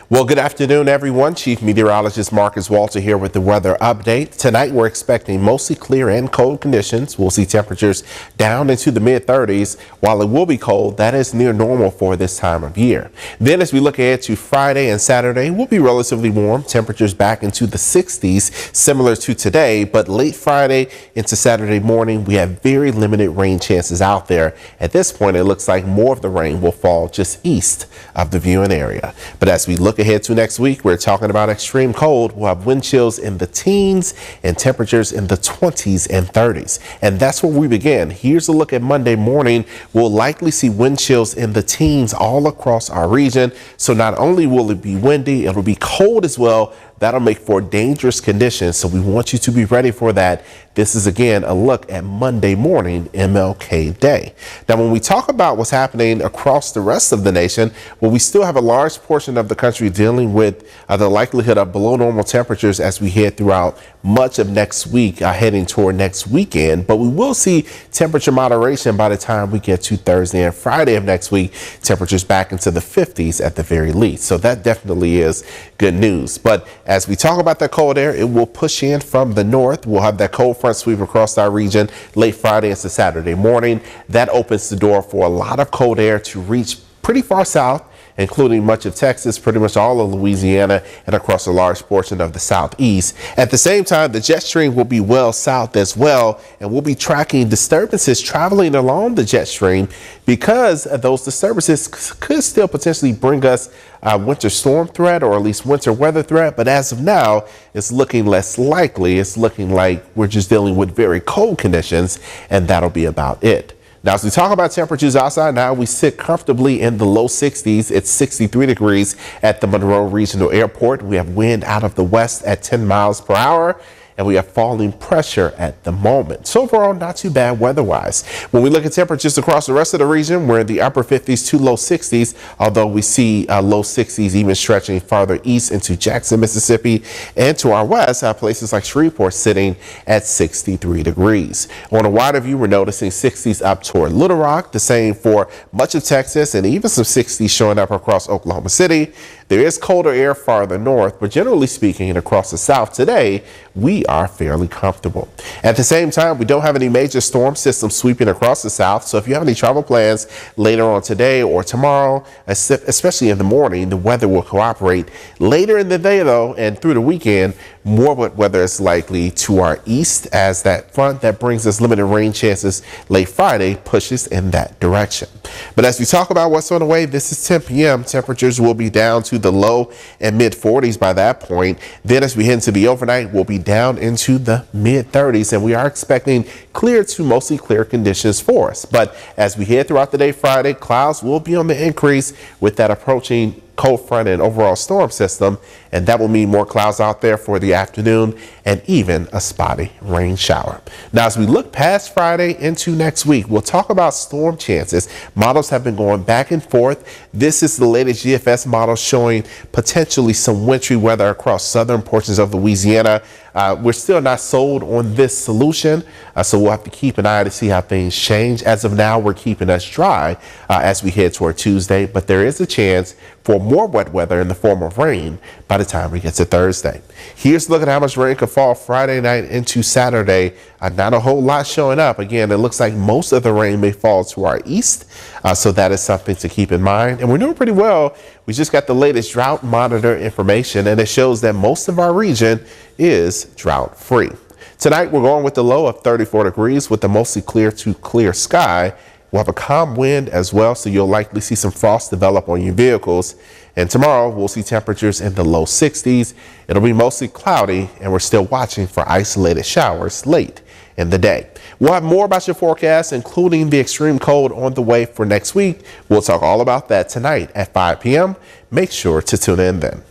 Well, good afternoon, everyone. Chief Meteorologist Marcus Walter here with the weather update. Tonight, we're expecting mostly clear and cold conditions. We'll see temperatures down into the mid-30s. While it will be cold, that is near normal for this time of year. Then as we look ahead to Friday and Saturday, we'll be relatively warm. Temperatures back into the 60s, similar to today. But late Friday into Saturday morning, we have very limited rain chances out there. At this point, it looks like more of the rain will fall just east of the viewing area. But as we look ahead to next week, we're talking about extreme cold. We'll have wind chills in the teens and temperatures in the 20s and 30s. And that's where we begin. Here's a look at Monday morning. We'll likely see wind chills in the teens all across our region. So not only will it be windy, it'll be cold as well. That'll make for dangerous conditions. So we want you to be ready for that. This is again a look at Monday morning, MLK Day. Now, when we talk about what's happening across the rest of the nation, well, we still have a large portion of the country dealing with the likelihood of below normal temperatures as we head throughout much of next week, heading toward next weekend. But we will see temperature moderation by the time we get to Thursday and Friday of next week. Temperatures back into the 50s at the very least. So that definitely is good news. But as we talk about that cold air, it will push in from the north. We'll have that cold front sweep across our region late Friday into Saturday morning. That opens the door for a lot of cold air to reach pretty far south, including much of Texas, pretty much all of Louisiana, and across a large portion of the southeast. At the same time, the jet stream will be well south as well, and we'll be tracking disturbances traveling along the jet stream because those disturbances could still potentially bring us a winter storm threat or at least winter weather threat. But as of now, it's looking less likely. It's looking like we're just dealing with very cold conditions, and that'll be about it. Now, as we talk about temperatures outside now, we sit comfortably in the low 60s. It's 63 degrees at the Monroe Regional Airport. We have wind out of the west at 10 miles per hour. And we have falling pressure at the moment. So overall, not too bad weather-wise. When we look at temperatures across the rest of the region, we're in the upper 50s to low 60s, although we see low 60s even stretching farther east into Jackson, Mississippi, and to our west, places like Shreveport sitting at 63 degrees. On a wider view, we're noticing 60s up toward Little Rock, the same for much of Texas, and even some 60s showing up across Oklahoma City. There is colder air farther north, but generally speaking, across the south today, we are fairly comfortable. At the same time, we don't have any major storm systems sweeping across the south. So if you have any travel plans later on today or tomorrow, especially in the morning, the weather will cooperate. Later in the day, though, and through the weekend, more wet weather is likely to our east as that front that brings us limited rain chances late Friday pushes in that direction. But as we talk about what's on the way, this is 10 p.m. Temperatures will be down to the low and mid 40s by that point. Then as we head into the overnight, we'll be down into the mid 30s, and we are expecting clear to mostly clear conditions for us. But as we head throughout the day Friday, clouds will be on the increase with that approaching cold front and overall storm system, and that will mean more clouds out there for the afternoon and even a spotty rain shower. Now, as we look past Friday into next week, we'll talk about storm chances. Models have been going back and forth. This is the latest GFS model showing potentially some wintry weather across southern portions of Louisiana. We're still not sold on this solution, so we'll have to keep an eye to see how things change. As of now, we're keeping us dry as we head toward Tuesday, but there is a chance for more wet weather in the form of rain by the time we get to Thursday. Here's a look at how much rain could fall Friday night into Saturday. Not a whole lot showing up. Again, it looks like most of the rain may fall to our east, so that is something to keep in mind. And we're doing pretty well. We just got the latest drought monitor information, and it shows that most of our region is drought free. Tonight, we're going with the low of 34 degrees with a mostly clear to clear sky. We'll have a calm wind as well, so you'll likely see some frost develop on your vehicles. And tomorrow, we'll see temperatures in the low 60s. It'll be mostly cloudy, and we're still watching for isolated showers late in the day. We'll have more about your forecast, including the extreme cold on the way for next week. We'll talk all about that tonight at 5 p.m. Make sure to tune in then.